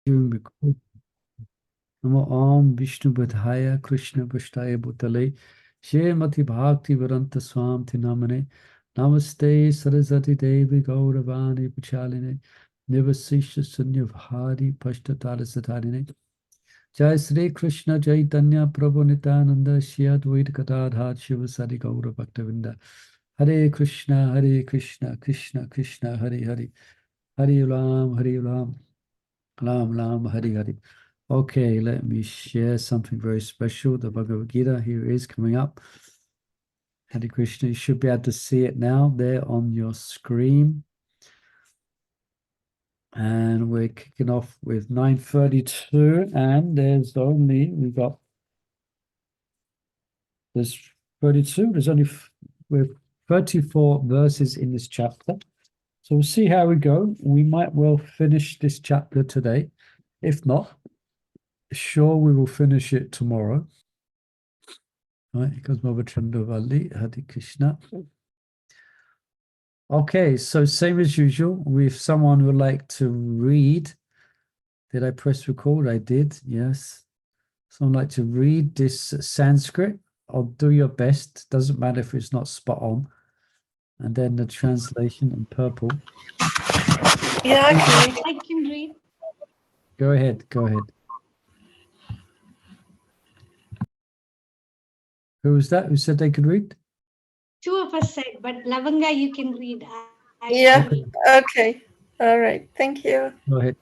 Namo Om Vishnu Badhaya Krishna Pashtaya Bhutale Shrimati Bhakti Vedanta Swami Namane Namaste Saraswati Devi Gauravani Pachaline Nivasisha Sunyavhari Pashtatara Satarine Jai Sri Krishna Chaitanya Prabhu Nityananda Shri Advaita Gadadhar Shiva Sari Gaura Bhaktavinda Hare Krishna Krishna Krishna Hare Hare Hare Ram Ram Ram Hare Hare. Okay, let me share something very special. The Bhagavad Gita here is coming up. Hare Krishna, you should be able to see it now there on your screen. And we're kicking off with 932, and there's 32, we're 34 verses in this chapter. So we'll see how we go. We might well finish this chapter today. If not, sure we will finish it tomorrow. Right, because Chandravali, Hare Krishna. Okay, so same as usual, if someone would like to read, did I press record? I did, yes. Someone like to read this Sanskrit, or do your best, doesn't matter if it's not spot on. And then the translation in purple. Yeah, I can read. Go ahead. Who was that? Who said they could read? Two of us said, but Lavanga, you can read. Yeah, okay. All right, thank you. Go ahead.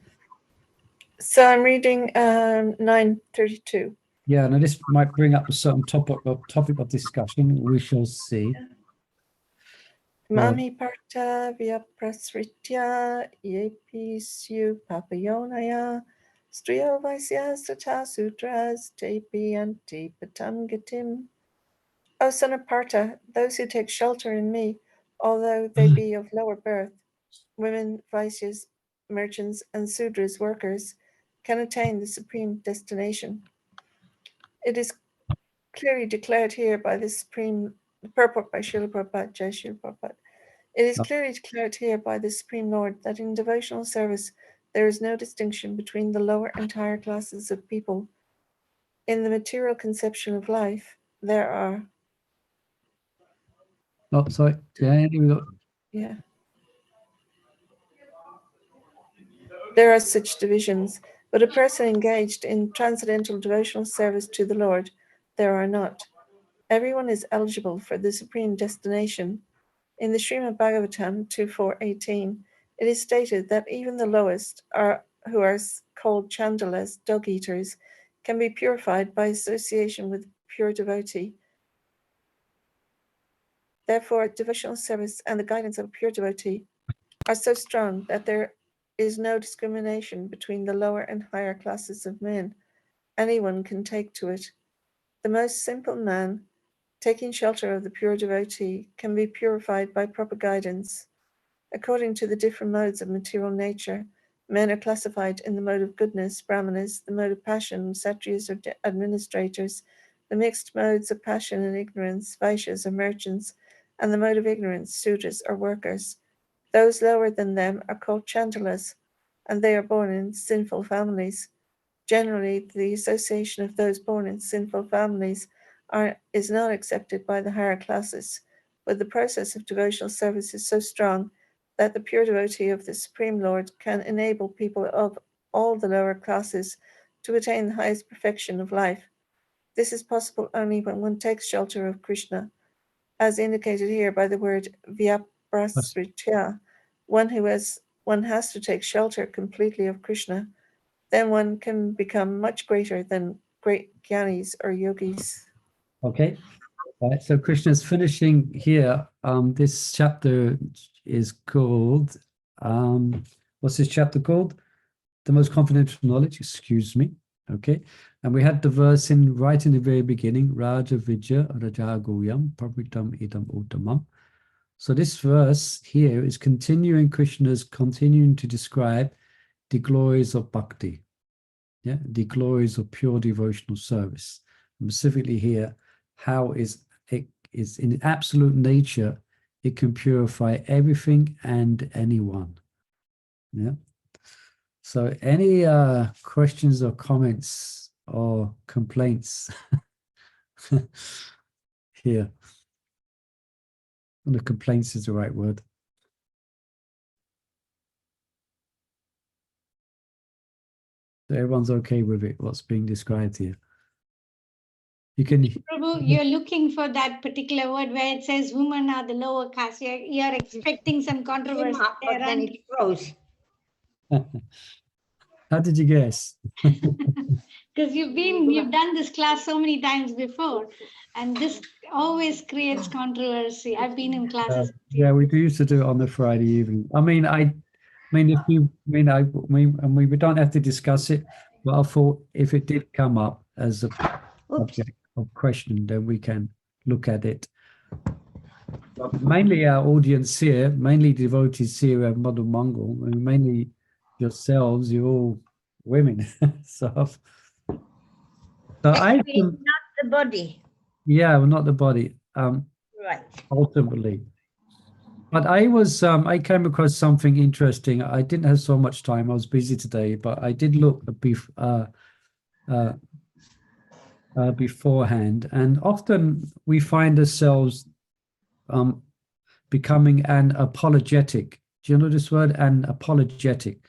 So I'm reading 932. Yeah, now this might bring up a certain topic of discussion. We shall see. Mami parta vyaprasritya yepisyu papayonaya striyo vaisya sata sutras tepi anti patam gatim. O son of Partha, those who take shelter in me, although they be of lower birth, women, Vaisyas, merchants, and Sudras workers, can attain the supreme destination. It is clearly declared here by the supreme purport by Srila Prabhupada, Jai Srila Prabhupada. It is clearly declared here by the Supreme Lord that in devotional service there is no distinction between the lower and higher classes of people. In the material conception of life, there are. Oh, sorry. Yeah, here we go. Yeah. There are such divisions, but a person engaged in transcendental devotional service to the Lord, there are not. Everyone is eligible for the supreme destination. In the Srimad Bhagavatam 2.4.18, it is stated that even the lowest, who are called chandalas, dog-eaters, can be purified by association with pure devotee. Therefore, devotional service and the guidance of a pure devotee are so strong that there is no discrimination between the lower and higher classes of men. Anyone can take to it. The most simple man, taking shelter of the pure devotee, can be purified by proper guidance. According to the different modes of material nature, men are classified in the mode of goodness, brahmanas, the mode of passion, kshatriyas or administrators, the mixed modes of passion and ignorance, vaishyas or merchants, and the mode of ignorance, sudras or workers. Those lower than them are called chandalas, and they are born in sinful families. Generally, the association of those born in sinful families is not accepted by the higher classes, but the process of devotional service is so strong that the pure devotee of the Supreme Lord can enable people of all the lower classes to attain the highest perfection of life. This is possible only when one takes shelter of Krishna, as indicated here by the word vyaprasritya. One has to take shelter completely of Krishna. Then one can become much greater than great jnanis or yogis. Okay. Right, so Krishna's finishing here. This chapter is called, what's this chapter called? The Most Confidential Knowledge, excuse me. Okay, and we had the verse right in the very beginning, Raja Vijaya Rajagoyam Pavitam Idam Uttamam. So this verse here is continuing to describe the glories of bhakti, yeah, the glories of pure devotional service. And specifically here, how it is in absolute nature, it can purify everything and anyone. Yeah. So any questions or comments or complaints here? And the complaints is the right word. So everyone's okay with it, what's being described here. You can Prabhu, you're looking for that particular word where it says women are the lower caste. You're expecting some controversy But there, then and it froze. how did you guess? because you've done this class so many times before, and this always creates controversy. I've been in classes with Yeah, you. we used to do it on the Friday evening. I mean, if you we don't have to discuss it, but I thought if it did come up as a Oops. subject of question, then we can look at it. But mainly our audience here, mainly devotees here at Mother Mongol, and mainly yourselves, you're all women. So I Actually, not the body. yeah, well, not the body, Right. ultimately. But I came across something interesting. I didn't have so much time. I was busy today, but I did look beforehand, and often we find ourselves becoming an apologetic. Do you know this word? An apologetic.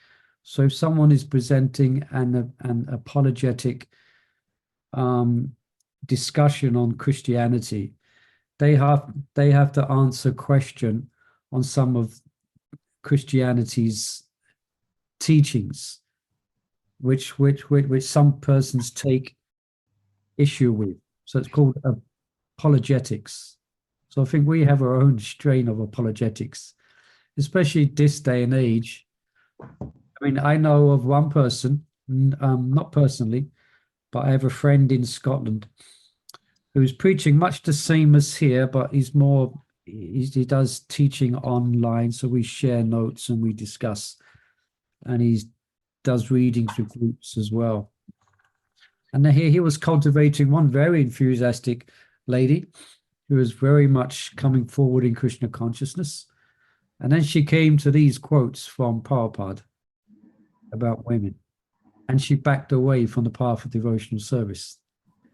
So if someone is presenting an apologetic discussion on Christianity, they have to answer a question on some of Christianity's teachings, which some persons take issue with. So it's called apologetics. So I think we have our own strain of apologetics, especially this day and age. I mean, I know of one person, not personally, but I have a friend in Scotland who's preaching much the same as here, but he does teaching online. So we share notes and we discuss, and he does readings with groups as well. And here he was cultivating one very enthusiastic lady who was very much coming forward in Krishna consciousness. And then she came to these quotes from Prabhupada about women, and she backed away from the path of devotional service.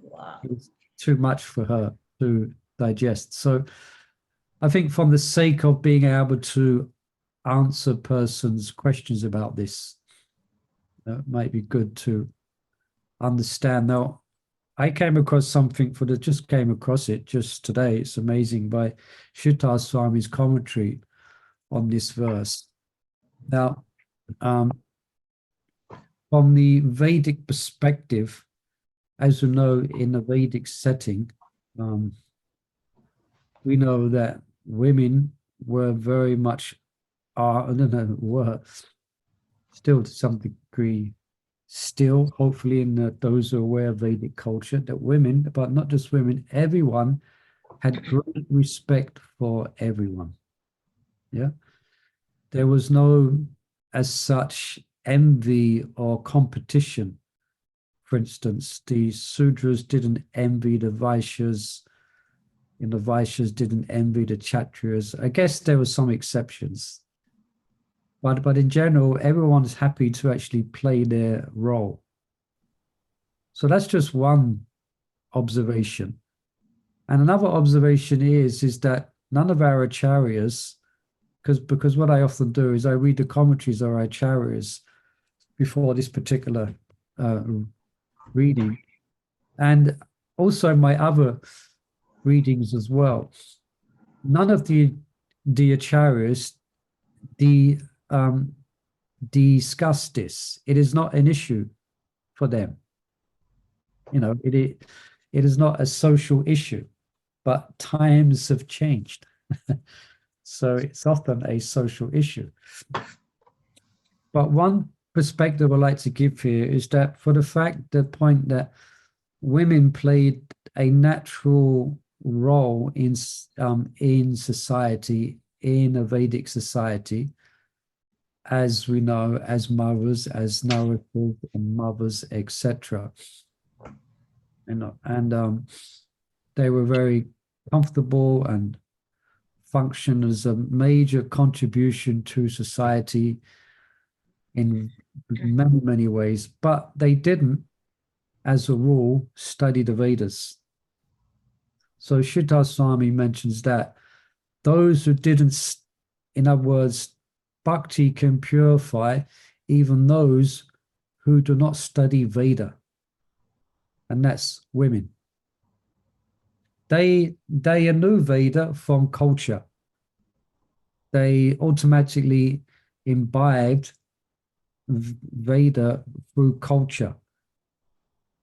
Wow. It was too much for her to digest. So I think from the sake of being able to answer persons' questions about this, it might be good to understand. Now, I came across something just came across it just today. It's amazing, by Shuddha Swami's commentary on this verse. Now, from the Vedic perspective, as you know, in a Vedic setting, we know that women were very much were still to some degree, still, hopefully, in those who are aware of Vedic culture, that women, but not just women, everyone had great respect for everyone. Yeah. There was no, as such, envy or competition. For instance, the Sudras didn't envy the Vaishyas, and the Vaishyas didn't envy the Kshatriyas. I guess there were some exceptions. But in general, everyone's happy to actually play their role. So that's just one observation. And another observation is that none of our acharyas, because what I often do is I read the commentaries of our acharyas before this particular reading, and also my other readings as well. None of the acharyas discuss this. It is not an issue for them. It is not a social issue, but times have changed. So it's often a social issue. But one perspective I'd like to give here is that for the point that women played a natural role in society, in a Vedic society, as we know, as mothers, as narrators and mothers, etc. And they were very comfortable and function as a major contribution to society, in many, many ways, but they didn't, as a rule, study the Vedas. So Siddhar Swami mentions that those who didn't, in other words, bhakti can purify even those who do not study Veda, and that's women. They knew Veda from culture. They automatically imbibed Veda through culture.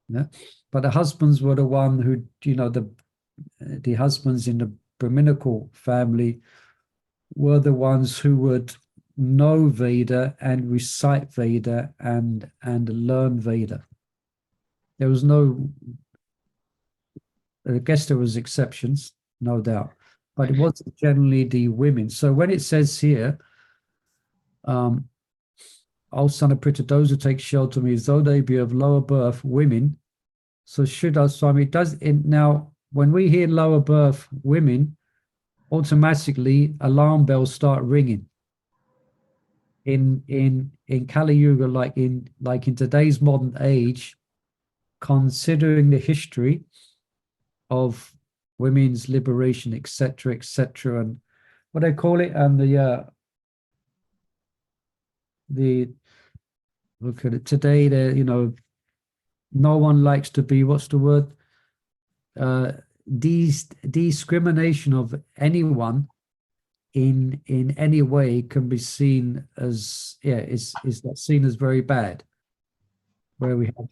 Yeah? But the husbands were the one who, the husbands in the Brahminical family were the ones who would know Veda and recite Veda and learn Veda. There was no, I guess there was exceptions, no doubt, but it was generally the women. So when it says here, O son of Pritha, those who take shelter of me, as though they be of lower birth, women. So Siddhar Swami does it now. When we hear lower birth women, automatically alarm bells start ringing. In Kali Yuga, like in today's modern age, considering the history of women's liberation, etc., and what they call it, and the look at it today. No one likes to be, what's the word? Discrimination of anyone in any way can be seen as, is that seen as very bad, where we have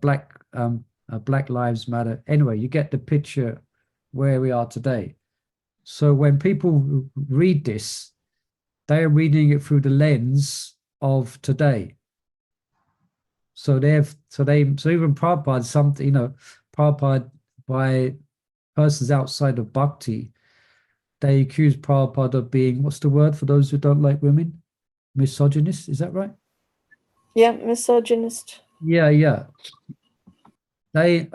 Black Lives Matter. Anyway, you get the picture where we are today. So when people read this, they are reading it through the lens of today. So even Prabhupada, Prabhupada, by persons outside of bhakti, they accuse Prabhupada of being, what's the word for those who don't like women? Misogynist, is that right? Yeah, misogynist. Yeah. They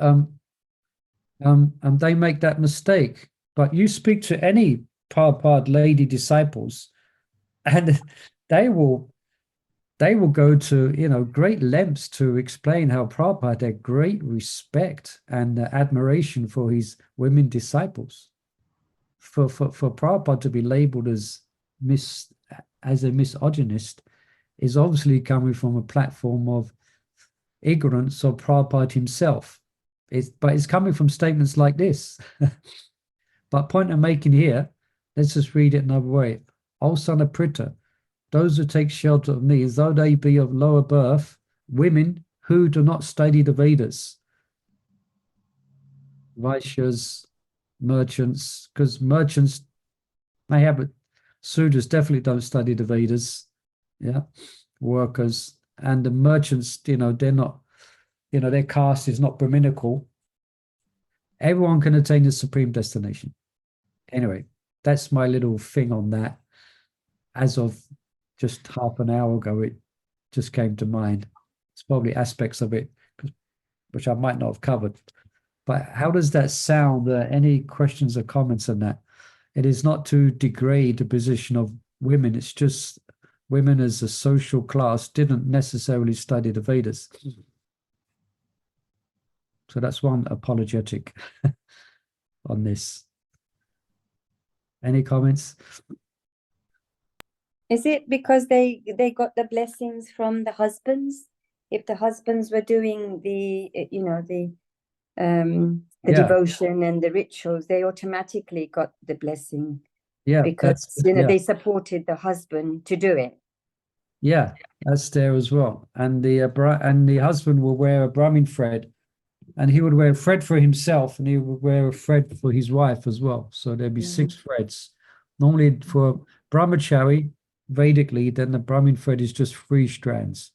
they make that mistake. But you speak to any Prabhupada lady disciples, and they will go to great lengths to explain how Prabhupada had great respect and admiration for his women disciples. For Prabhupada to be labeled as a misogynist is obviously coming from a platform of ignorance of Prabhupada himself. But it's coming from statements like this. But point I'm making here, let's just read it another way. O son of Pritha, those who take shelter of me, as though they be of lower birth, women who do not study the Vedas, Vaishyas, merchants, because merchants may have it. Sudras definitely don't study the Vedas, workers, and the merchants, they're not, their caste is not Brahminical. Everyone can attain the supreme destination. Anyway, that's my little thing on that. As of just half an hour ago, it just came to mind. It's probably aspects of it which I might not have covered. But how does that sound? Any questions or comments on that? It is not to degrade the position of women. It's just women as a social class didn't necessarily study the Vedas. So that's one apologetic on this. Any comments? Is it because they got the blessings from the husbands? If the husbands were doing the devotion and the rituals, they automatically got the blessing. Because they supported the husband to do it. Yeah, that's there as well. And the husband will wear a Brahmin thread, and he would wear a thread for himself, and he would wear a thread for his wife as well. So there'd be 6 threads. Normally for brahmachari, Vedically, then the Brahmin thread is just 3 strands.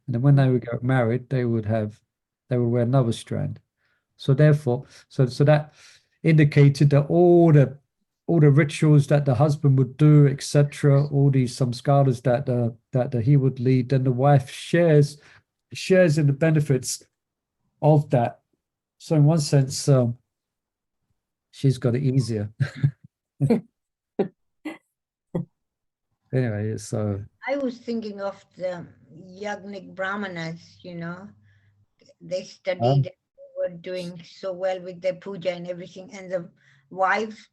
And then when they would get married, they would wear another strand. So therefore, so that indicated that all the rituals that the husband would do, etc., all these samskaras that he would lead, then the wife shares in the benefits of that. So in one sense, she's got it easier. Anyway, so I was thinking of the Yagnik Brahmanas, you know, they studied, they were doing so well with their puja and everything, and the wives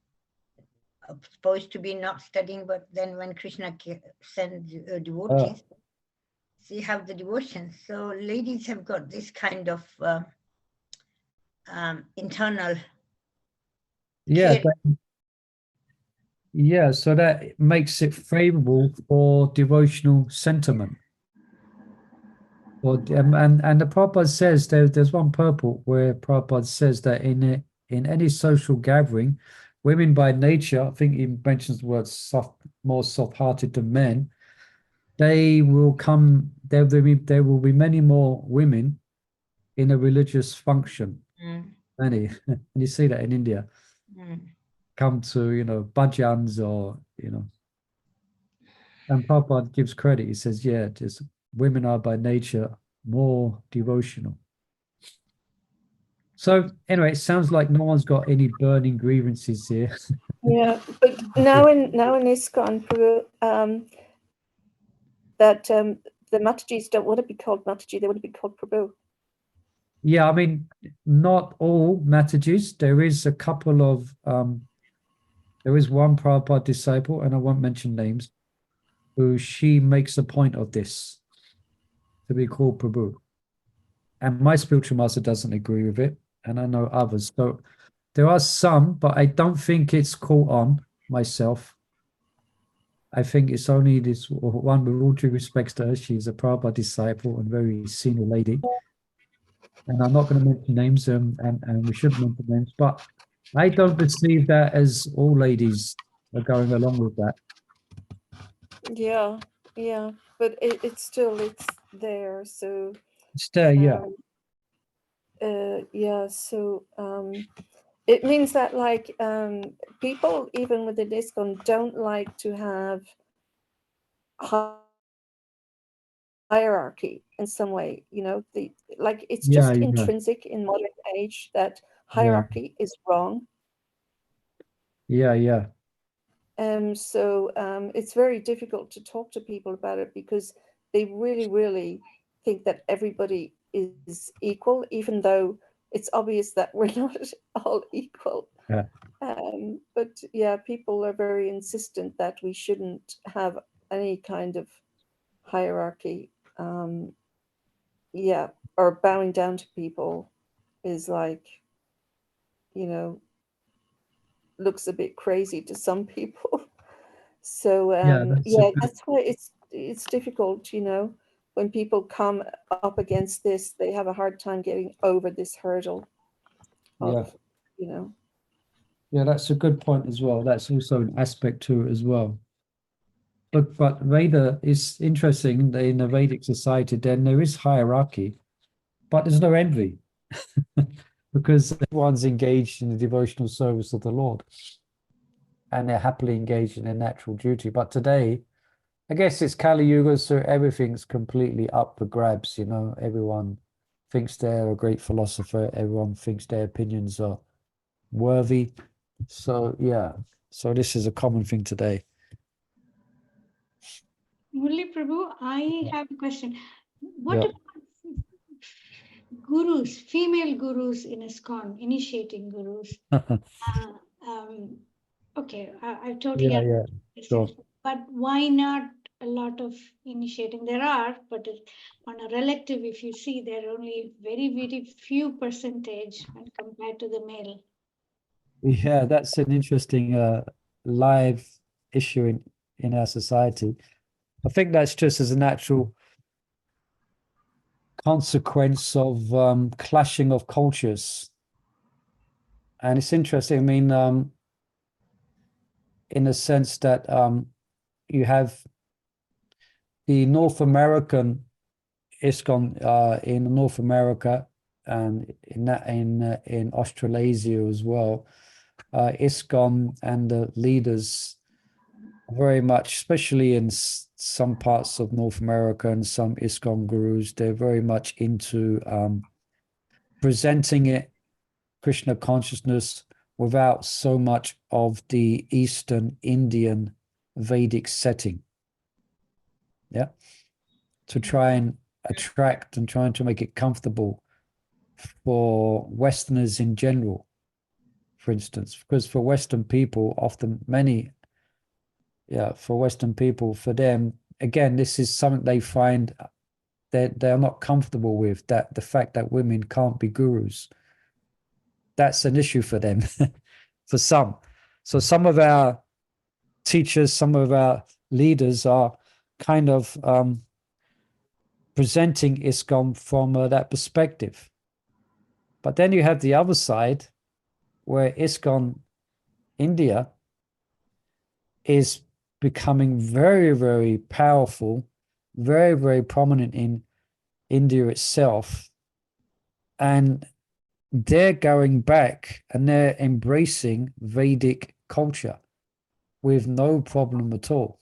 are supposed to be not studying, but then when Krishna sends devotees, see how the devotion. So ladies have got this kind of internal. Yeah, yeah. So that makes it favorable for devotional sentiment. Or and the Prabhupada says there's one purport where Prabhupada says that in any social gathering, women by nature, I think he mentions the word more soft-hearted than men. They will come. There will be many more women in a religious function. Many, and you see that in India. Come to bhajans or and Prabhupada gives credit. He says, yeah, just women are by nature more devotional. So anyway, it sounds like no one's got any burning grievances here. Yeah, but now in ISKCON, that the Matajis don't want to be called Mataji, they want to be called Prabhu. Yeah, I mean, not all Matajis. There is a couple of there is one Prabhupada disciple, and I won't mention names, who she makes a point of this to be called Prabhu. And my spiritual master doesn't agree with it, and I know others. So there are some, but I don't think it's caught on myself. I think it's only this one, with all due respects to her. She's a Prabhupada disciple and very senior lady. And I'm not going to mention names, and we shouldn't mention names, but I don't perceive that as all ladies are going along with that. Yeah, yeah, but it's there. So It's there, yeah. Yeah, so it means that like people even within ISKCON don't like to have hierarchy in some way, it's just intrinsic in modern age that hierarchy is wrong. Yeah. So it's very difficult to talk to people about it because they really, really think that everybody is equal, even though it's obvious that we're not all equal. Yeah. But yeah, people are very insistent that we shouldn't have any kind of hierarchy. Yeah, or bowing down to people is like, looks a bit crazy to some people. So that's why it's difficult, when people come up against this, they have a hard time getting over this hurdle of, Yeah, that's a good point as well. That's also an aspect to it as well. But Veda is interesting. In a Vedic society, then there is hierarchy, but there's no envy because everyone's engaged in the devotional service of the Lord and they're happily engaged in their natural duty. But today, I guess it's Kali Yuga, so everything's completely up for grabs. Everyone thinks they're a great philosopher. Everyone thinks their opinions are worthy. So yeah, so this is a common thing today. Murli Prabhu, I have a question. What about gurus, female gurus in ISKCON, initiating gurus? Okay, I totally understand. Sure. But why not a lot of initiating? There are, but on a relative, if you see, there are only very, very few percentage when compared to the male. Yeah, that's an interesting live issue in our society. I think that's just as a natural consequence of clashing of cultures. And it's interesting, I mean, in the sense that you have the North American ISKCON in North America and in Australasia as well. ISKCON and the leaders very much, especially in some parts of North America and some ISKCON gurus, they're very much into presenting it, Krishna consciousness, without so much of the Eastern Indian Vedic setting. yeah, to try and attract and trying to make it comfortable for Westerners in general, for instance, because for Western people, often for Western people, for them, again, this is something they find that they're not comfortable with, that the fact that women can't be gurus. That's an issue for them, for some. So some of our teachers, some of our leaders are kind of presenting ISKCON from that perspective. But then you have the other side, where ISKCON India is becoming very, very powerful, very, very prominent in India itself. And they're going back and they're embracing Vedic culture with no problem at all.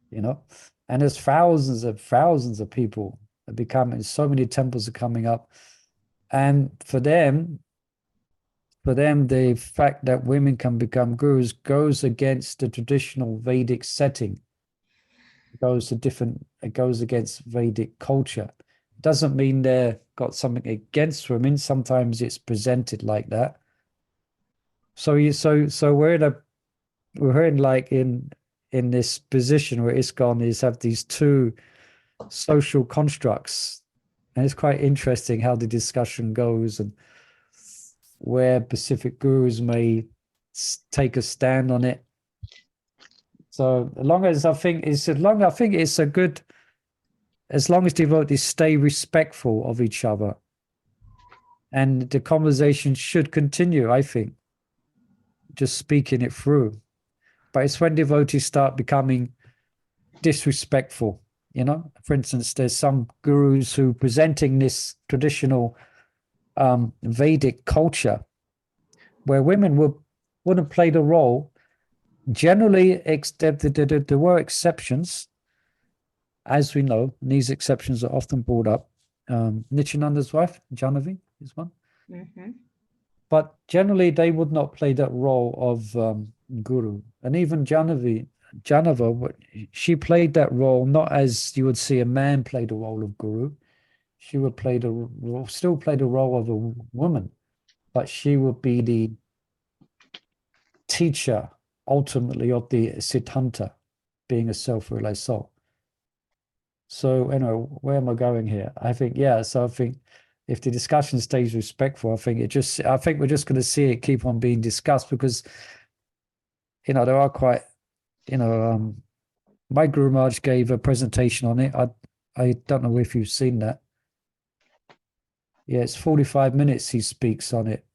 You know, and there's thousands of people that becoming, so many temples are coming up. And for them, the fact that women can become gurus goes against the traditional Vedic setting. It goes against Vedic culture. It doesn't mean they've got something against women. Sometimes it's presented like that. So we're in this position where ISKCON have these two social constructs, and it's quite interesting how the discussion goes and where Pacific gurus may take a stand on it. So as long as devotees stay respectful of each other, and the conversation should continue, I think, just speaking it through. But it's when devotees start becoming disrespectful, you know. For instance, there's some gurus who presenting this traditional Vedic culture where women wouldn't play the role. Generally, there were exceptions, as we know, and these exceptions are often brought up. Nityananda's wife, Jahnavi, is one. Mm-hmm. But generally, they would not play that role of guru. And even Janava, she played that role not as you would see a man play the role of guru. She would still play the role of a woman, but she would be the teacher ultimately of the Siddhanta, being a self-realized soul. So, where am I going here? I think if the discussion stays respectful, I think we're just going to see it keep on being discussed, because there are quite, my Guru Maharaj gave a presentation on it. I don't know if you've seen that. Yeah, it's 45 minutes he speaks on it,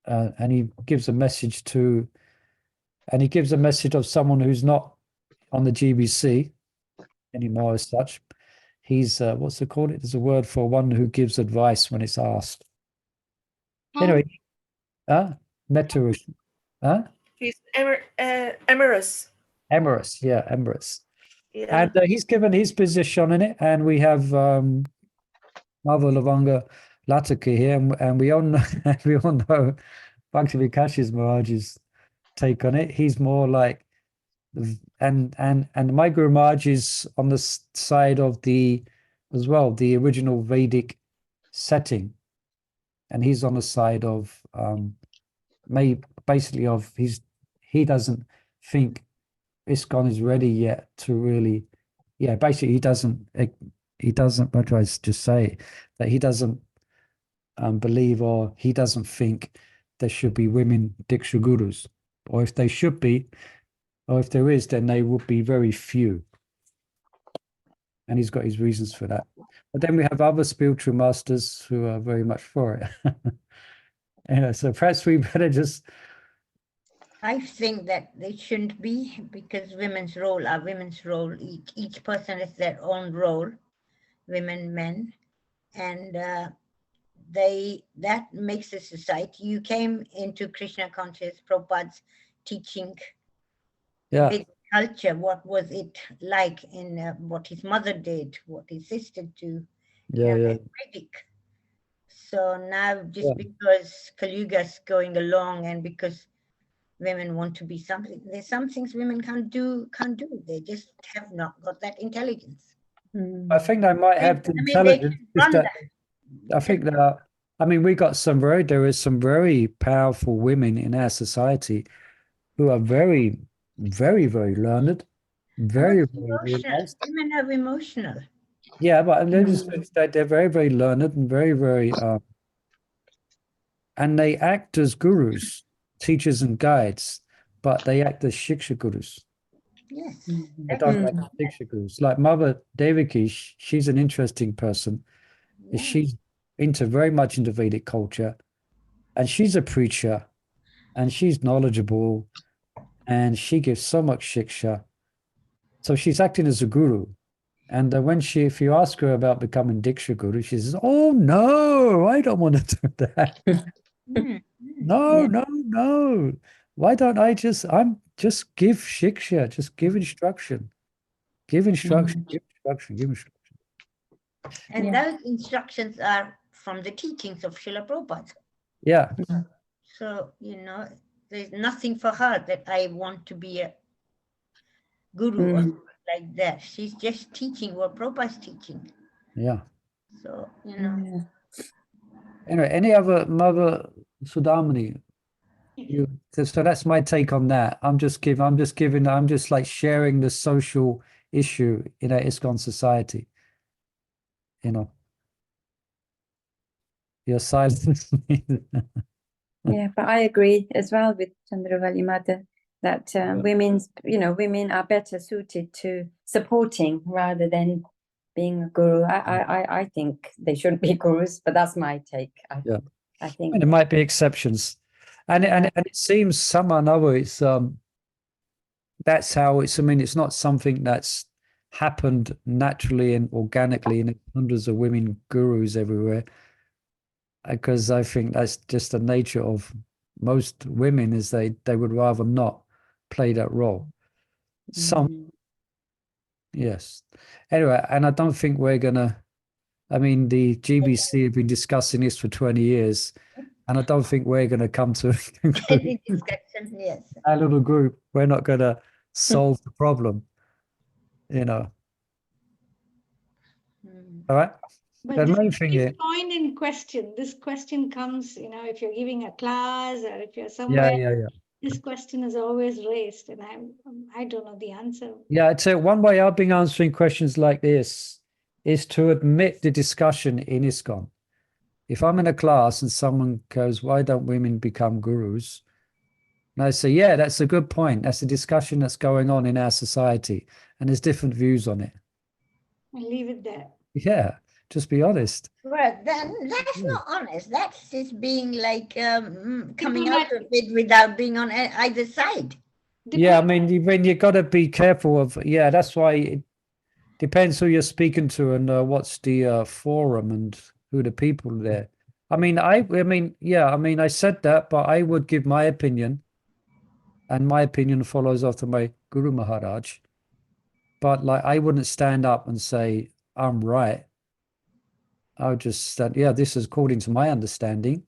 and he gives a message of someone who's not on the GBC anymore as such. He's what's it called? There's a word for one who gives advice when it's asked. Anyway, Meturush. He's Emerus. Emerus, yeah, Emerus. Yeah. And he's given his position on it, and we have Mava Lavanga Lataka here, and we all know, Bhakti Vikash's Maharaj's take on it. He's more like, and my Guru Maharaj is on the side of the original Vedic setting, and he's on the side of he doesn't think ISKCON is ready yet to really, basically he doesn't, what do I just say, that he doesn't believe, or he doesn't think there should be women Diksha Gurus, or if they should be, or if there is, then they would be very few. And he's got his reasons for that. But then we have other spiritual masters who are very much for it. So perhaps we better just... I think that they shouldn't be, because women's role. Each person has their own role, women, men, and that makes a society. You came into Krishna conscious, Prabhupada's teaching, big culture. What was it like in what his mother did, what his sister do? Vedic. So now, just because Kali Yuga's going along, and because women want to be something. There's some things women can't do. They just have not got that intelligence. I think they might have the intelligence. I think that, I mean, there is some very powerful women in our society who are very, very, very learned, very, very realized. Women are emotional. Yeah, but they're very, very learned and very, very, and they act as gurus, teachers and guides, but they act as shiksha gurus. Yes. They don't act as shiksha gurus. Like Mother Devaki, she's an interesting person. Yes. She's very much into Vedic culture, and she's a preacher, and she's knowledgeable, and she gives so much shiksha. So she's acting as a guru. And if you ask her about becoming Diksha Guru, she says, "Oh no, I don't want to do that. No. Why don't I just give shiksha, just give instruction, give instruction. And those instructions are from the teachings of Srila Prabhupada. Yeah. So, there's nothing for her that I want to be a guru or something like that. She's just teaching what Prabhupada's teaching. Yeah. So, Anyway, any other Mother Sudamani? So that's my take on that. I'm just like sharing the social issue in our ISKCON society. You're silent. Yeah, but I agree as well with Chandravali Mother that women are better suited to supporting rather than being a guru. I think they shouldn't be gurus, but that's my take. I think there might be exceptions, and it seems somehow or another it's that's how it's. I mean, it's not something that's happened naturally and organically, and hundreds of women gurus everywhere. Because I think that's just the nature of most women, is they would rather not play that role. Some, yes. Anyway, and I don't think we're gonna. I mean, the GBC have been discussing this for 20 years, and I don't think we're going to come to a discussion. Yes, our little group. We're not going to solve the problem. All right. But the main thing is point in question. This question comes, if you're giving a class or if you're somewhere. Yeah. This question is always raised, and I don't know the answer. Yeah, I'd say one way I've been answering questions like this is to admit the discussion in ISKCON. If I'm in a class and someone goes, "Why don't women become gurus?" And I say, "Yeah, that's a good point. That's a discussion that's going on in our society, and there's different views on it." And leave it there. Yeah. Just be honest. Well, that's not honest. That's just being like coming out of it without being on either side. Yeah, I mean, when you got to be careful of. Yeah, that's why it depends who you're speaking to and what's the forum and who the people there. I mean, I said that, but I would give my opinion, and my opinion follows after my Guru Maharaj. But like, I wouldn't stand up and say I'm right. I would just stand, this is according to my understanding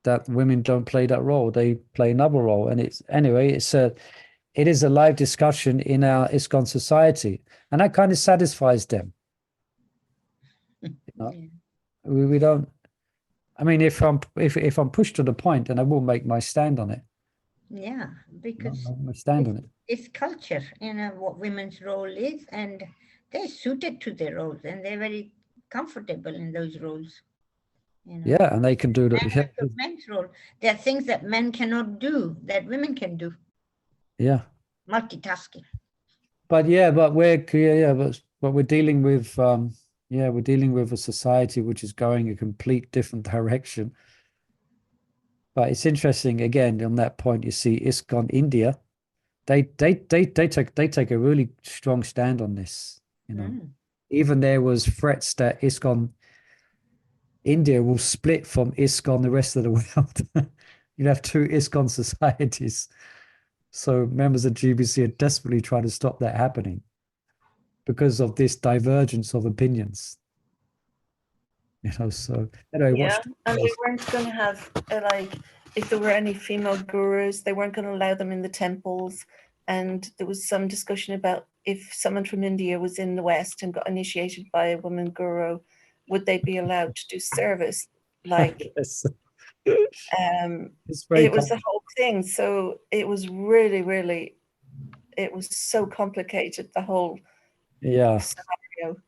that women don't play that role. They play another role. And it is a live discussion in our ISKCON society. And that kind of satisfies them. We don't, I mean, if I'm pushed to the point, then I will make my stand on it. Yeah, because stand on it. It's culture, what women's role is, and they're suited to their roles, and they're very comfortable in those roles. Yeah, and they can do that. Men's role. There are things that men cannot do that women can do. Yeah. Multitasking. But we're dealing with we're dealing with a society which is going a complete different direction. But it's interesting, again, on that point, you see ISKCON India, they take a really strong stand on this. Even there was threats that ISKCON India will split from ISKCON the rest of the world. You'll have two ISKCON societies. So members of GBC are desperately trying to stop that happening because of this divergence of opinions. So anyway, and they weren't going to have if there were any female gurus, they weren't going to allow them in the temples. And there was some discussion about if someone from India was in the West and got initiated by a woman guru, would they be allowed to do service? Like, Yes. it It's very was the whole thing. So it was really, really, it was so complicated, the whole yeah. scenario.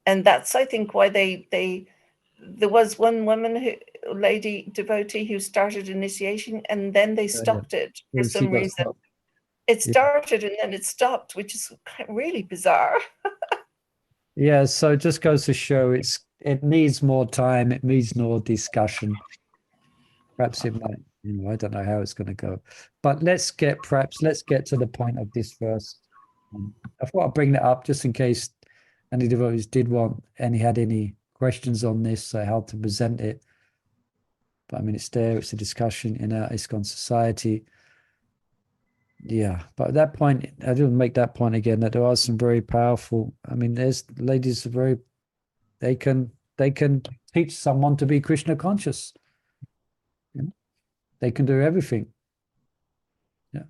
And that's, I think, why there was one woman lady devotee who started initiation, and then they stopped it for She some got reason. stopped. It started and then it stopped, which is really bizarre. Yeah, so it just goes to show it needs more time, it needs more discussion. Perhaps it might, I don't know how it's going to go. But let's get to the point of this verse. I thought I'd bring that up just in case any devotees had any questions on this, how to present it. But I mean, it's there, it's a discussion in our ISKCON society. Yeah, but at that point, I didn't make that point again, that there are some very powerful, I mean, there's ladies are they can teach someone to be Krishna conscious. They can do everything. Yeah.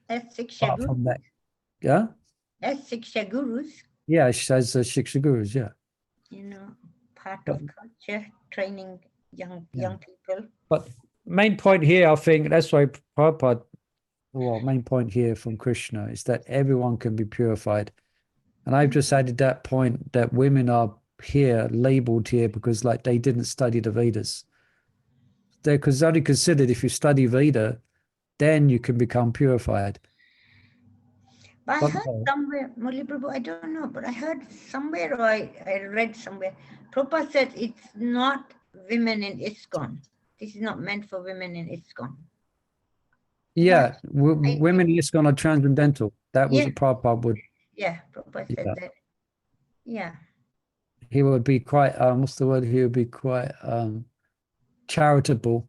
As Siksha Apart Gurus. from that. Yeah? As Siksha Gurus. Yeah, she says Shiksha Gurus, yeah. Part of culture, training young people. But main point here, I think, that's why Prabhupada, main point here from Krishna is that everyone can be purified. And I've just added that point that women are here, labeled here, because like they didn't study the Vedas. They're only considered if you study Veda, then you can become purified. But I heard somewhere, Murli Prabhu, I don't know, but I heard somewhere, or I read somewhere, Prabhupada said it's not women in ISKCON. This is not meant for women in ISKCON. Yeah, women in ISKCON are transcendental. That was what Prabhupada would. Yeah, Prabhupada said that. Yeah. He would be quite, what's the word? He would be quite charitable.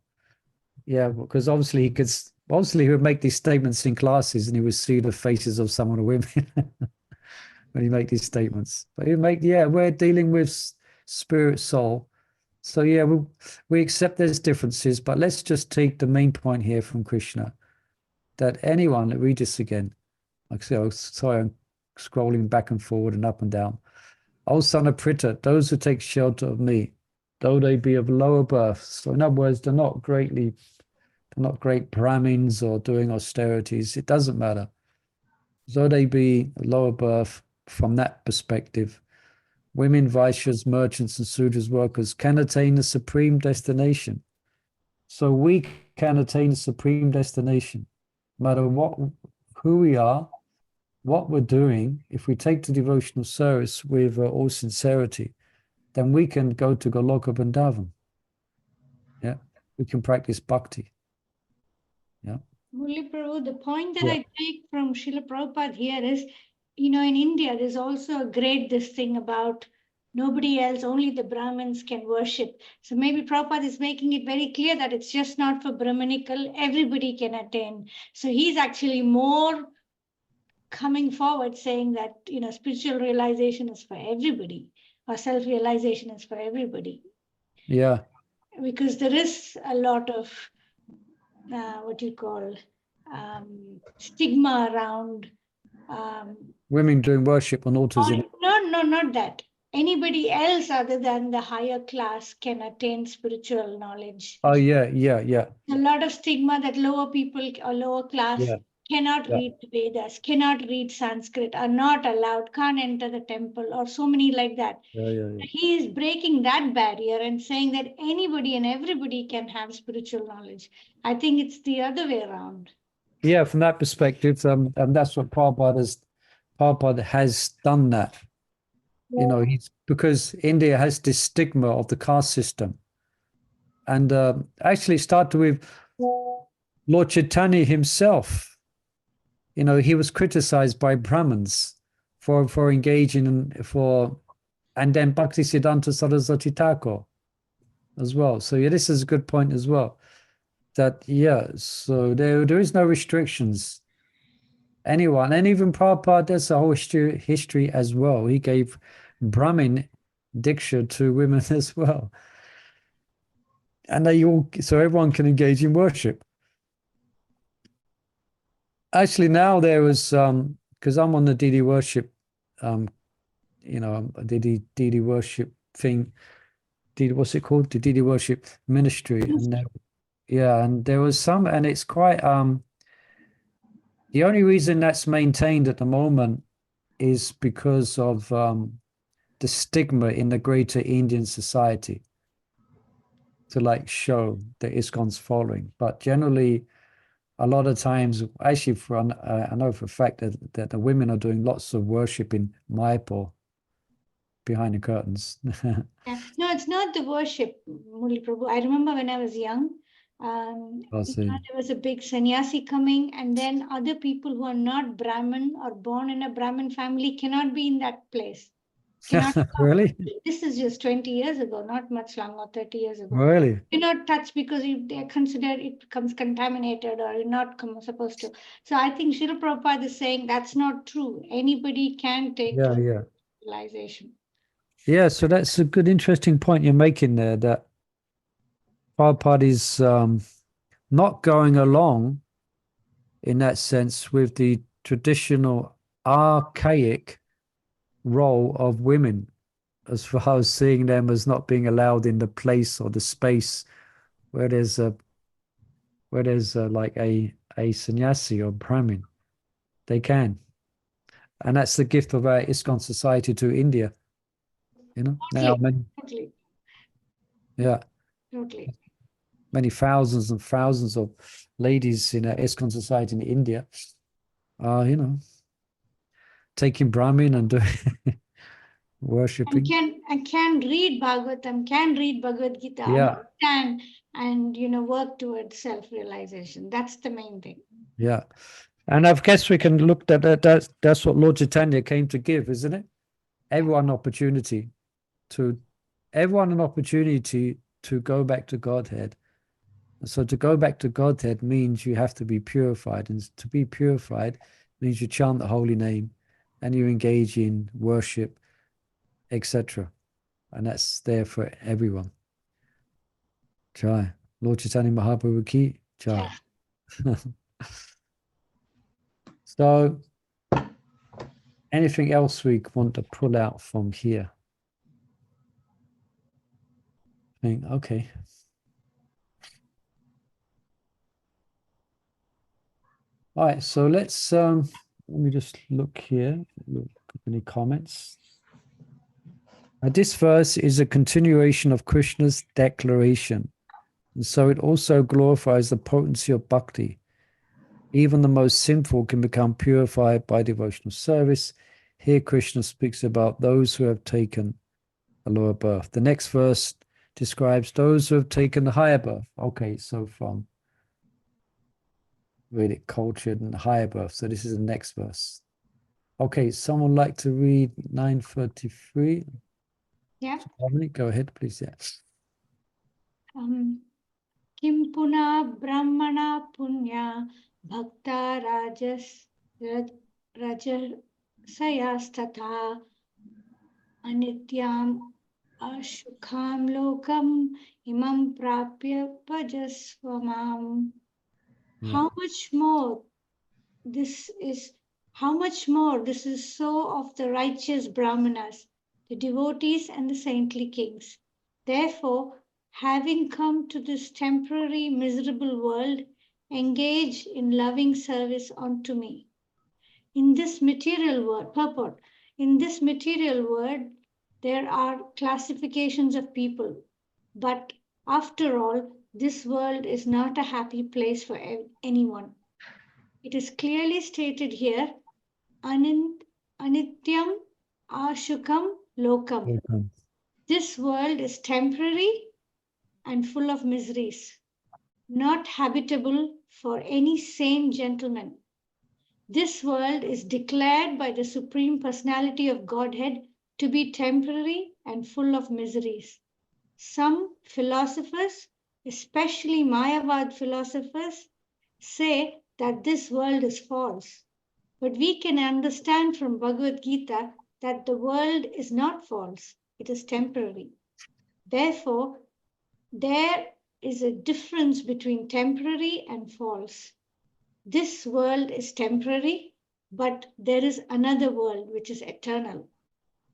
Yeah, because obviously he would make these statements in classes and he would see the faces of some of the women when he make these statements. But we're dealing with spirit, soul. So yeah, we accept there's differences, but let's just take the main point here from Krishna, that anyone, read this again. Like I say, sorry, I'm scrolling back and forward and up and down. O son of Pritha, those who take shelter of me, though they be of lower birth. So in other words, they're not great Brahmins or doing austerities. It doesn't matter. Though they be lower birth, from that perspective, women, Vaishyas, merchants, and Sudras workers can attain the supreme destination. So we can attain the supreme destination, no matter who we are, what we're doing. If we take the devotional service with all sincerity, then we can go to Goloka Vrindavan. Yeah, we can practice bhakti. Yeah. Murli Prabhu, the point that I take from Srila Prabhupada here is, in India, there's also a great this thing about nobody else, only the Brahmins can worship. So maybe Prabhupada is making it very clear that it's just not for Brahmanical, everybody can attain. So he's actually more coming forward saying that, spiritual realization is for everybody, or self-realization is for everybody. Yeah. Because there is a lot of stigma around women doing worship on altars. No, not that. Anybody else other than the higher class can attain spiritual knowledge. Oh, yeah. A lot of stigma that lower people or lower class cannot read Vedas, cannot read Sanskrit, are not allowed, can't enter the temple, or so many like that. He is breaking that barrier and saying that anybody and everybody can have spiritual knowledge. I think it's the other way around. Yeah, from that perspective, and that's what Prabhupada has done that. Because India has this stigma of the caste system. And actually started with Lord Chaitanya himself. He was criticized by Brahmins for engaging and then Bhaktisiddhanta Saraswati Thakur as well. So this is a good point as well. That so there is no restrictions. Anyone, and even Prabhupada, there's a whole history as well. He gave Brahmin Diksha to women as well. and so everyone can engage in worship. Actually, now there was because I'm on the DD worship, DD worship thing. What's it called? The DD worship ministry, and there was some, and it's quite the only reason that's maintained at the moment is because of the stigma in the greater Indian society to like show that ISKCON's following. But generally, a lot of times, actually, I know for a fact that the women are doing lots of worship in Mayapur behind the curtains. Yeah. No, it's not the worship, Murli Prabhu. I remember when I was young, there was a big sannyasi coming, and then other people who are not Brahmin or born in a Brahmin family cannot be in that place. Really? This is just 20 years ago, not much longer, 30 years ago. Really? You're not touched because they consider it becomes contaminated or you're not supposed to. So I think Srila Prabhupada is saying that's not true. Anybody can take realization. Yeah, so that's a good, interesting point you're making there, that Prabhupada is not going along in that sense with the traditional archaic role of women, as far as seeing them as not being allowed in the place or the space where there's like a sannyasi or Brahmin. They can. And that's the gift of our ISKCON society to India. Totally. Yeah. Totally. Many thousands and thousands of ladies in our ISKCON society in India are, taking Brahmin and doing worshipping. And can read Bhagavatam, can read Bhagavad Gita, understand and work towards self-realization. That's the main thing. Yeah. And I guess we can look at that. That's what Lord Chaitanya came to give, isn't it? Everyone an opportunity to go back to Godhead. So to go back to Godhead means you have to be purified. And to be purified means you chant the holy name and you engage in worship, etc. And that's there for everyone. Jai. Lord Chaitanya Mahaprabhu ki jai. So, anything else we want to pull out from here? Okay. All right, so let's let me just look here. Look, any comments? This verse is a continuation of Krishna's declaration, and so it also glorifies the potency of bhakti. Even the most sinful can become purified by devotional service. Here Krishna speaks about those who have taken a lower birth. The next verse describes those who have taken the higher birth. Okay, so from Vedic culture and higher birth. So this is the next verse. Okay, someone like to read 933? Yeah. Go ahead, please. Yeah. Kim puna brahmana punya bhakta rajasayastata anityam ashukham lokam imam prapya bhajasvamam. How much more this is so of the righteous brahmanas, the devotees and the saintly kings. Therefore, having come to this temporary miserable world, engage in loving service unto me. In this material world, purport, in this material world, there are classifications of people, but after all, this world is not a happy place for anyone. It is clearly stated here, Anityam Ashukam Lokam. This world is temporary and full of miseries, not habitable for any sane gentleman. This world is declared by the Supreme Personality of Godhead to be temporary and full of miseries. Some philosophers, especially Mayavad philosophers, say that this world is false. But we can understand from Bhagavad Gita that the world is not false, it is temporary. Therefore, there is a difference between temporary and false. This world is temporary, but there is another world which is eternal.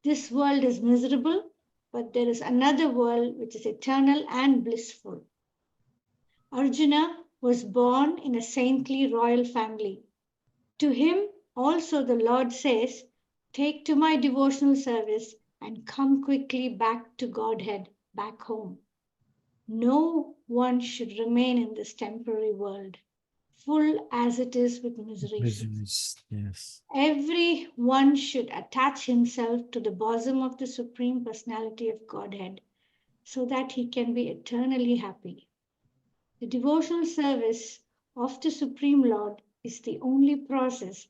This world is miserable, but there is another world which is eternal and blissful. Arjuna was born in a saintly royal family. To him also the Lord says, take to my devotional service and come quickly back to Godhead, back home. No one should remain in this temporary world, full as it is with miseries. Yes. Everyone should attach himself to the bosom of the Supreme Personality of Godhead so that he can be eternally happy. The devotional service of the Supreme Lord is the only process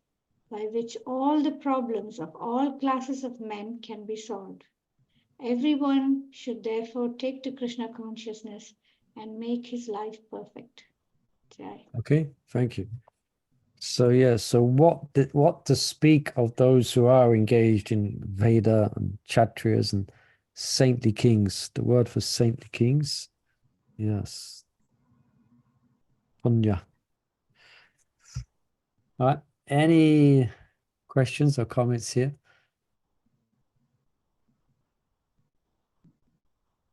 by which all the problems of all classes of men can be solved. Everyone should therefore take to Krishna consciousness and make his life perfect. Jai. Okay, thank you. So yeah, so what to speak of those who are engaged in Veda and Kshatriyas and saintly kings? The word for saintly kings, yes, Punya. All right. Any questions or comments here?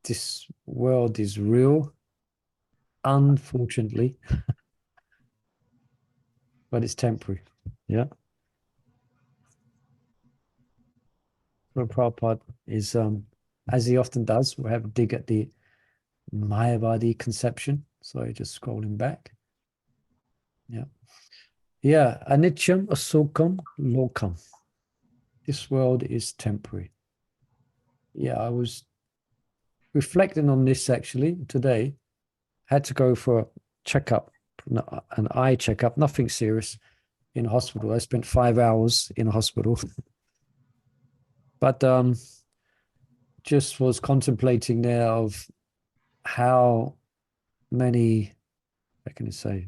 This world is real, unfortunately, but it's temporary. Yeah. So Prabhupada is, as he often does, we'll have a dig at the Mayavadi conception. So just scrolling back. Yeah. Yeah. Anityam asokam lokam. This world is temporary. Yeah, I was reflecting on this actually today. Had to go for a checkup, an eye checkup, nothing serious, in hospital. I spent 5 hours in a hospital. But just was contemplating there of how many, how can I say,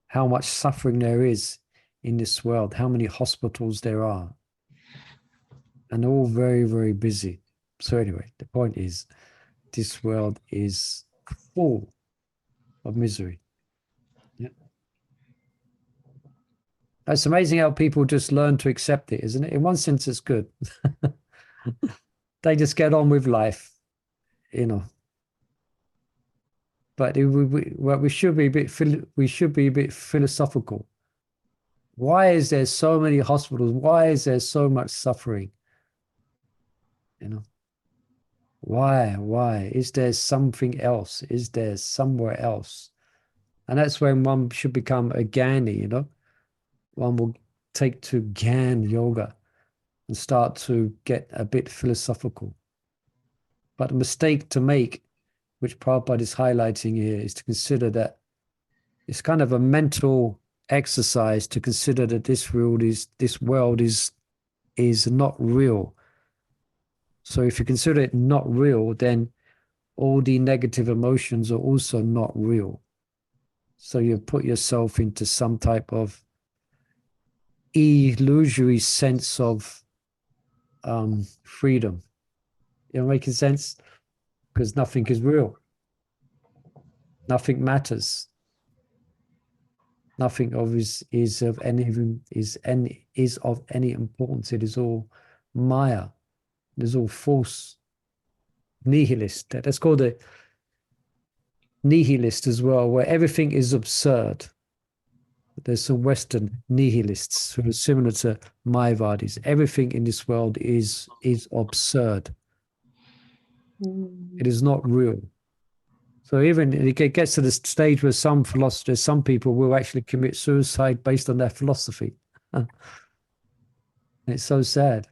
how much suffering there is in this world, how many hospitals there are, and all very, very busy. So anyway, the point is, this world is full of misery. Yeah. It's amazing how people just learn to accept it, isn't it? In one sense, it's good. They just get on with life, you know. But we should be a bit philosophical. Why is there so many hospitals? Why is there so much suffering? You know, why? Why? Is there something else? Is there somewhere else? And that's when one should become a Gyani, you know. One will take to Gyan yoga and start to get a bit philosophical. But a mistake to make, which Prabhupada is highlighting here, is to consider that it's kind of a mental exercise to consider that this world is not real. So if you consider it not real, then all the negative emotions are also not real. So you put yourself into some type of illusory sense of freedom. You know, making sense? Because nothing is real. Nothing matters. Nothing of is of any importance. It is all Maya. It is all false. Nihilist. That's called a nihilist as well, where everything is absurd. There's some Western nihilists who are similar to Mayavadis. Everything in this world is absurd. It is not real. So even it gets to the stage where some philosophers, some people will actually commit suicide based on their philosophy. It's so sad.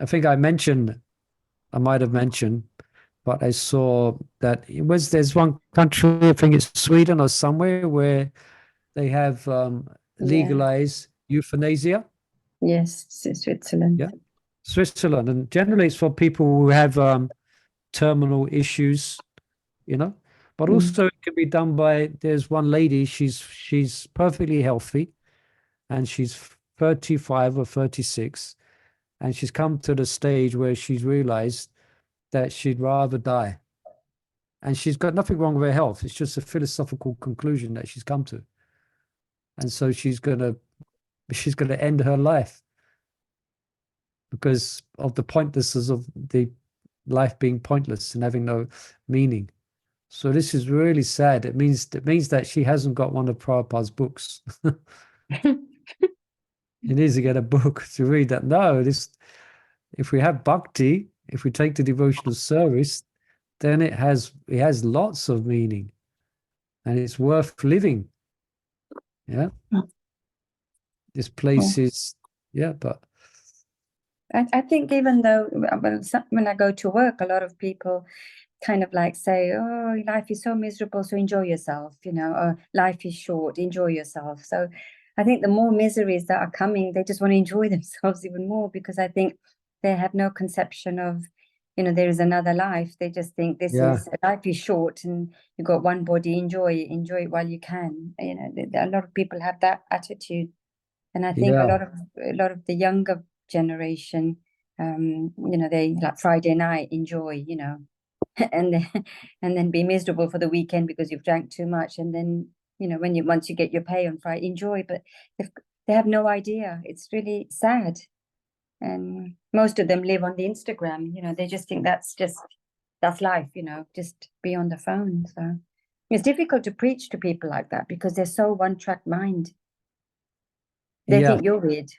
I think I might have mentioned, but I saw that there's one country, I think it's Sweden or somewhere, where they have legalized euthanasia. Yes, Switzerland. Yeah, Switzerland, and generally it's for people who have terminal issues, you know. But also it can be done by. There's one lady. She's perfectly healthy, and she's 35 or 36, and she's come to the stage where she's realized that she'd rather die. and she's got nothing wrong with her health. It's just a philosophical conclusion that she's come to. And so she's gonna end her life because of the pointlessness of the life being pointless and having no meaning. So this is really sad. It means that she hasn't got one of Prabhupada's books. He needs to get a book to read that. No, if we have bhakti, if we take the devotional service, then it has lots of meaning, and it's worth living. Yeah. This place is, yeah, but I think even though when I go to work, a lot of people kind of like say, oh, life is so miserable, so enjoy yourself, or life is short, enjoy yourself. So I think the more miseries that are coming, they just want to enjoy themselves even more, because I think they have no conception of, there is another life. They just think life is short and you've got one body, enjoy it while you can. A lot of people have that attitude. And I think a lot of the younger generation, they like Friday night, enjoy, and then be miserable for the weekend because you've drank too much. And then, once you get your pay on Friday, enjoy, but they have no idea. It's really sad. And most of them live on the Instagram, they just think that's life, just be on the phone. So it's difficult to preach to people like that because they're so one-track mind. They think you're weird.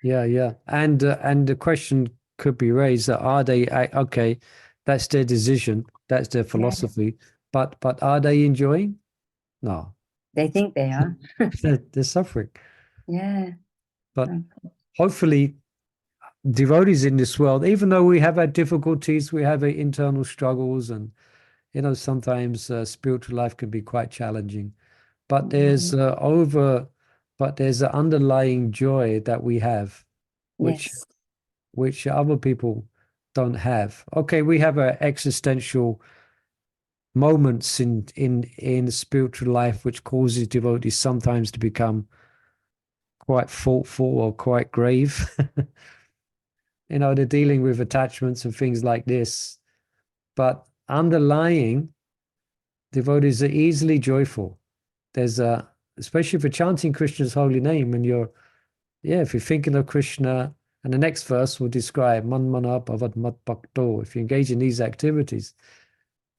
Yeah. And the question could be raised that are they okay? That's their decision. That's their philosophy. Yeah. But are they enjoying? No. They think they are. They're suffering. Yeah. But hopefully, devotees in this world, even though we have our difficulties, we have our internal struggles, and sometimes spiritual life can be quite challenging. But there's there's an underlying joy that we have, which other people don't have. Okay, we have our existential moments in spiritual life, which causes devotees sometimes to become quite thoughtful or quite grave. They're dealing with attachments and things like this. But underlying, devotees are easily joyful. There's especially for chanting Krishna's holy name, and if you're thinking of Krishna, and the next verse will describe manmana bhavad mat bhakto. If you engage in these activities,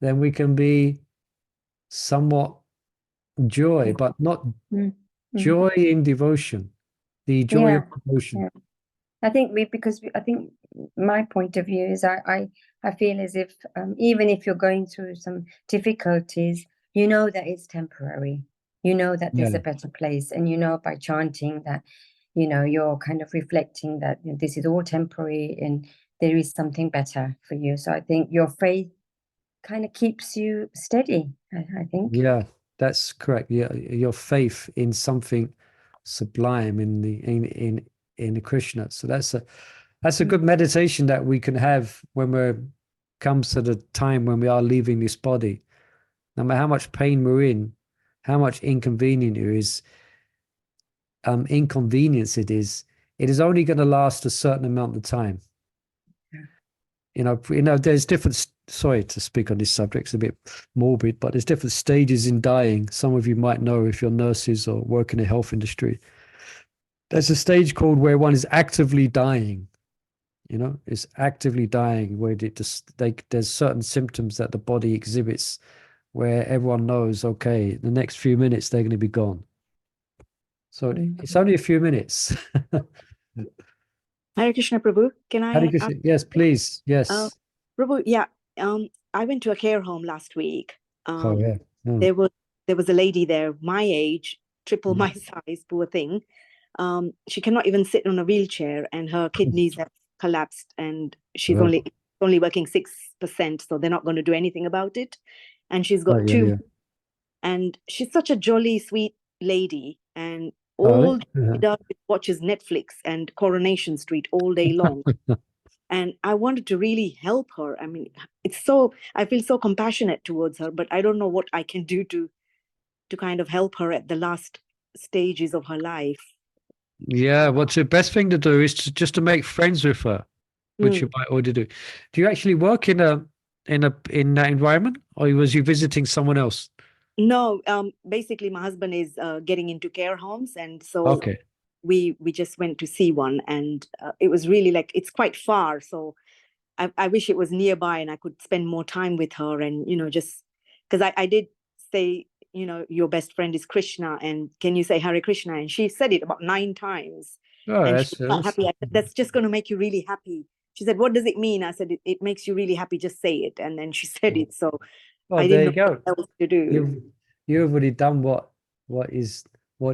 then we can be somewhat joy, but not joy in devotion. The joy of devotion. Yeah. I think my point of view is I feel as if even if you're going through some difficulties, that it's temporary. That there's a better place, and by chanting that, you're kind of reflecting that this is all temporary and there is something better for you. So I think your faith kind of keeps you steady, I think. Yeah, that's correct. Yeah, your faith in something sublime in the Krishna. So that's a good meditation that we can have when comes to the time when we are leaving this body. No matter how much pain we're in, how much inconvenience it is only going to last a certain amount of time. There's different, sorry to speak on this subject, it's a bit morbid, but there's different stages in dying. Some of you might know if you're nurses or work in the health industry. There's a stage called where one is actively dying. It's actively dying, where there's certain symptoms that the body exhibits where everyone knows, okay, the next few minutes they're going to be gone. So it's only a few minutes. Hare Krishna, Prabhu. Can I? Yes, please. Yes. Prabhu, yeah. I went to a care home last week. Yeah. There was a lady there, my age, triple my size, poor thing. She cannot even sit on a wheelchair, and her kidneys have collapsed, and she's only working 6%, so they're not going to do anything about it. And she's got two, and she's such a jolly, sweet lady, and all she does is watches Netflix and Coronation Street all day long. And I wanted to really help her. I mean, I feel so compassionate towards her, but I don't know what I can do to kind of help her at the last stages of her life. Yeah, what's the best thing to do is just to make friends with her, which you might already do. Do you actually work in a in that environment, or was you visiting someone else? No, basically my husband is getting into care homes, and so Okay. we just went to see one, and it was really like, it's quite far, so I wish it was nearby and I could spend more time with her, and just because I did say, your best friend is Krishna, and can you say Hare Krishna? And she said it about 9 times. Oh, And that's, she was quite happy. I said, that's just going to make you really happy. She said, what does it mean? I said, it makes you really happy, just say it. And then she said it, so well, I there didn't you know go. what else to do. You've already done what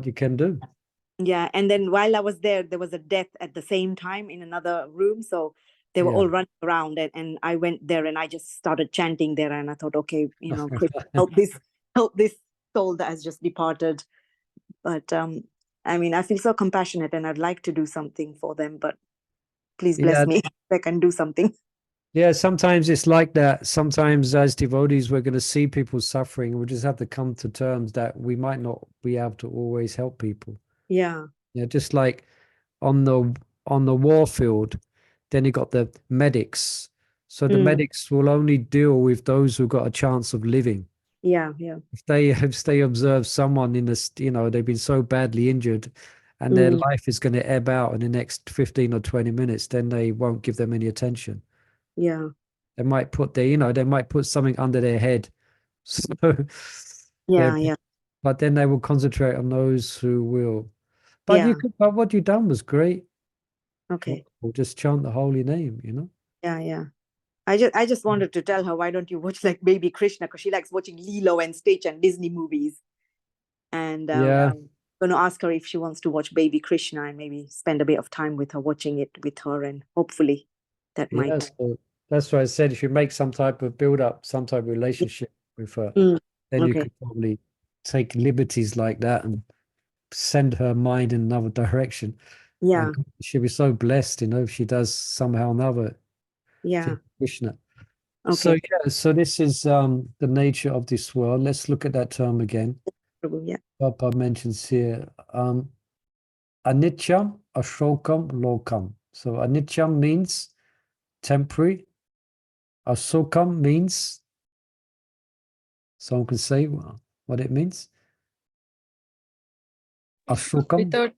you can do. Yeah, and then while I was there was a death at the same time in another room, so they were all running around, and I went there and I just started chanting there, and I thought, okay, Krishna, help this soul that has just departed. But I mean, I feel so compassionate and I'd like to do something for them, but please bless me if I can do something. Yeah, sometimes it's like that. Sometimes as devotees, we're going to see people suffering, and we just have to come to terms that we might not be able to always help people. Yeah. Yeah, just like on the war field, then you got the medics. So the medics will only deal with those who got a chance of living. Yeah. If they observe someone in this, they've been so badly injured and their life is going to ebb out in the next 15 or 20 minutes, then they won't give them any attention. Yeah. They might put they might put something under their head. So Yeah. but then they will concentrate on those who will. But but what you done was great. Okay. Or just chant the holy name, Yeah. I just wanted to tell her, why don't you watch like Baby Krishna, because she likes watching Lilo and Stitch and Disney movies. And I'm going to ask her if she wants to watch Baby Krishna and maybe spend a bit of time with her, watching it with her, and hopefully that might. So that's why I said if you make some type of build up, some type of relationship with her, then you could probably take liberties like that and send her mind in another direction. Yeah. And she'll be so blessed, if she does somehow or another. Yeah. Krishna. Okay. So this is the nature of this world. Let's look at that term again. Yeah. Papa mentions here aniccham, ashokam, lokam. So aniccham means temporary. Ashokam means, someone can say what it means. Ashokam. Without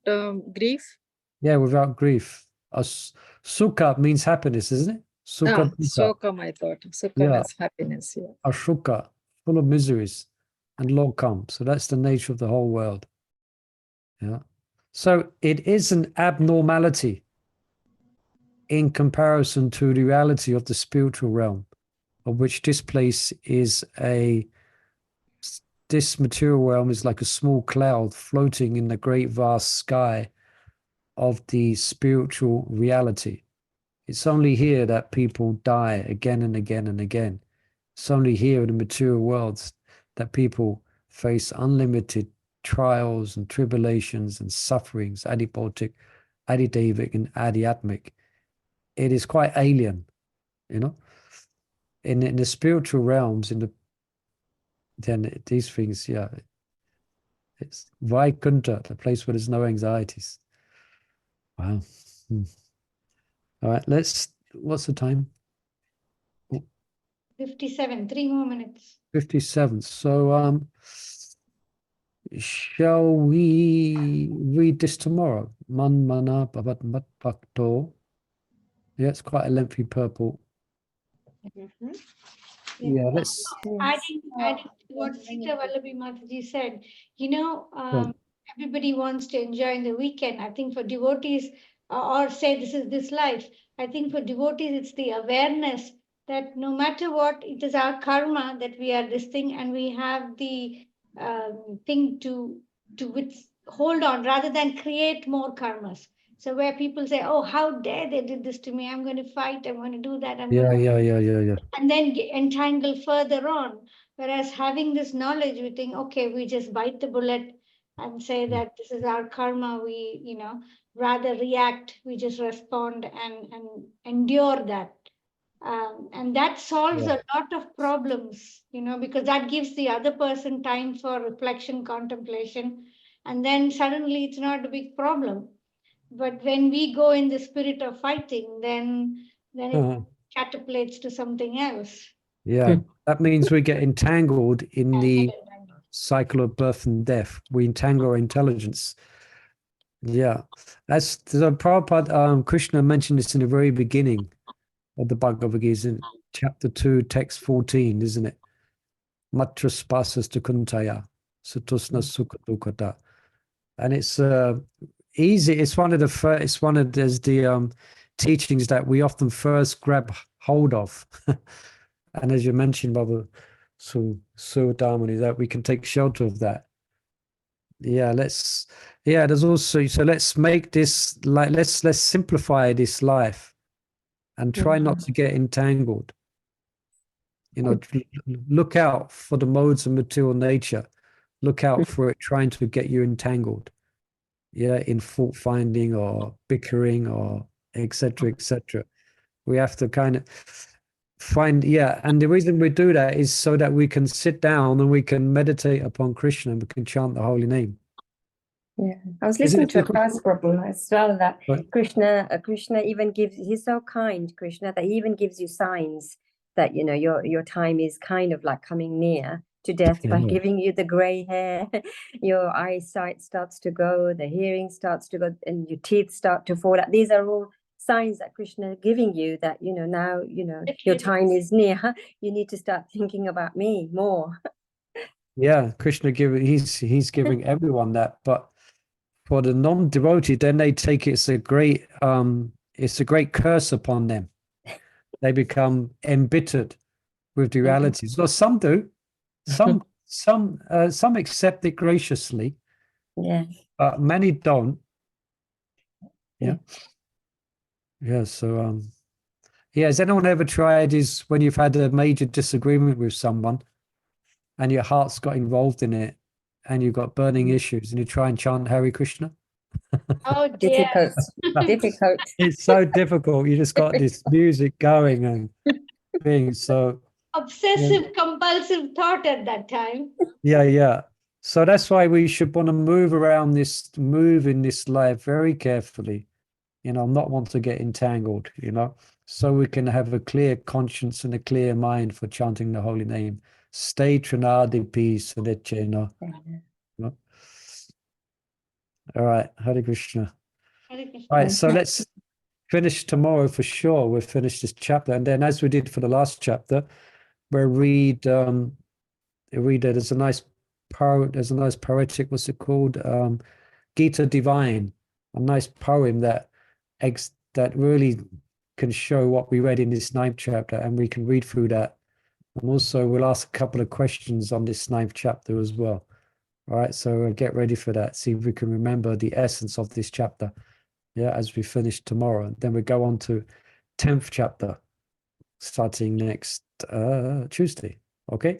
grief. Yeah, without grief. Sukha means happiness, isn't it? Sukha. Sokam, I thought. Sukha is happiness. Yeah. Ashuka, full of miseries, and lokam. So that's the nature of the whole world. Yeah. So it is an abnormality in comparison to the reality of the spiritual realm, of which this material realm is like a small cloud floating in the great vast sky of the spiritual reality. It's only here that people die again and again and again. It's only here in the material worlds that people face unlimited trials and tribulations and sufferings, adibautic, adidevic, and adiatmic. It is quite alien, In the spiritual realms, then these things, it's Vaikuntha, the place where there's no anxieties. Wow. All right, what's the time? 57, 3 more minutes. 57. So shall we read this tomorrow? Man mana bhavat mat bhakto. Yeah, it's quite a lengthy purport. Yeah, let's. Adding to what Sita Vallabi Mataji said, everybody wants to enjoy in the weekend. I think for devotees, or say this is this life, I think for devotees, it's the awareness that no matter what, it is our karma that we are this thing, and we have the thing to hold on rather than create more karmas. So where people say, oh, how dare they did this to me? I'm going to fight. I'm going to do that. Yeah. And then entangle further on. Whereas having this knowledge, we think, okay, we just bite the bullet and say that this is our karma. We, rather react, we just respond and endure that. And that solves a lot of problems, because that gives the other person time for reflection, contemplation, and then suddenly it's not a big problem. But when we go in the spirit of fighting, then it catapults to something else. Yeah, that means we get entangled in the cycle of birth and death. We entangle our intelligence. Yeah, that's the Prabhupada. Krishna mentioned this in the very beginning of the Bhagavad Gita, in chapter 2, text 14, isn't it? Matra spasas to kuntaya, satusna sukha dukkata. And it's easy. It's one of the first. It's one of the teachings that we often first grab hold of. And as you mentioned, Baba, so Dharmani, that we can take shelter of that. Yeah, there's also, so let's make this like, let's simplify this life and try not to get entangled. You know, look out for the modes of material nature. Look out for it trying to get you entangled. Yeah, in fault finding or bickering or etc. etc. We have to kind of find, and the reason we do that is so that we can sit down and we can meditate upon Krishna and we can chant the holy name. Yeah, I was listening to a class problem as well that Krishna even gives. He's so kind, Krishna, that he even gives you signs that you know your time is kind of like coming near to death by giving you the gray hair, your eyesight starts to go, the hearing starts to go, and your teeth start to fall out. These are all signs that Krishna is giving you that now your time is near. You need to start thinking about me more. Yeah, Krishna he's giving everyone that, but for the non-devotee, then they take it's a great curse upon them. They become embittered with the realities. Well, some do. Some accept it graciously. Yeah. But many don't. Yeah. Yeah. So has anyone ever tried is when you've had a major disagreement with someone and your heart's got involved in it and you've got burning issues and you try and chant Hare Krishna? Oh dear. Difficult. It's so difficult. You just got this music going and being so obsessive compulsive thought at that time. Yeah. So that's why we should want to move in this life very carefully, not want to get entangled, so we can have a clear conscience and a clear mind for chanting the holy name. Stay Trinadi Sadechena. All right, Hare Krishna. Hare Krishna. All right, so let's finish tomorrow for sure. We'll finish this chapter, and then as we did for the last chapter, we'll read there's a nice poetic, what's it called? Gita Divine, a nice poem that really can show what we read in this 9th chapter, and we can read through that. And also we'll ask a couple of questions on this 9th chapter as well. All right, so get ready for that. See if we can remember the essence of this chapter. Yeah, as we finish tomorrow. And then we go on to 10th chapter, starting next Tuesday. Okay.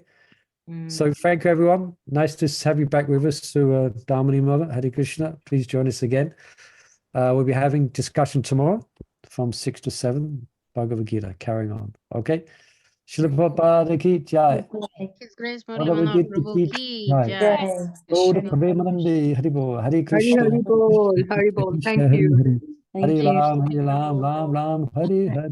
So thank you, everyone. Nice to have you back with us. So Dharmani Mother, Hare Krishna, please join us again. We'll be having discussion tomorrow from 6 to 7, Bhagavad Gita, carrying on. Okay. Srila Prabhupada ki jai. His Grace Bhagavad Murli Gita Prabhu ki ki jai. jai. Lord Premanande, Hari Bol, Hare Krishna. Hari Bol, Hari Bol. Thank you. Hare Ram, Hare Ram, Ram Ram, Hare Hare.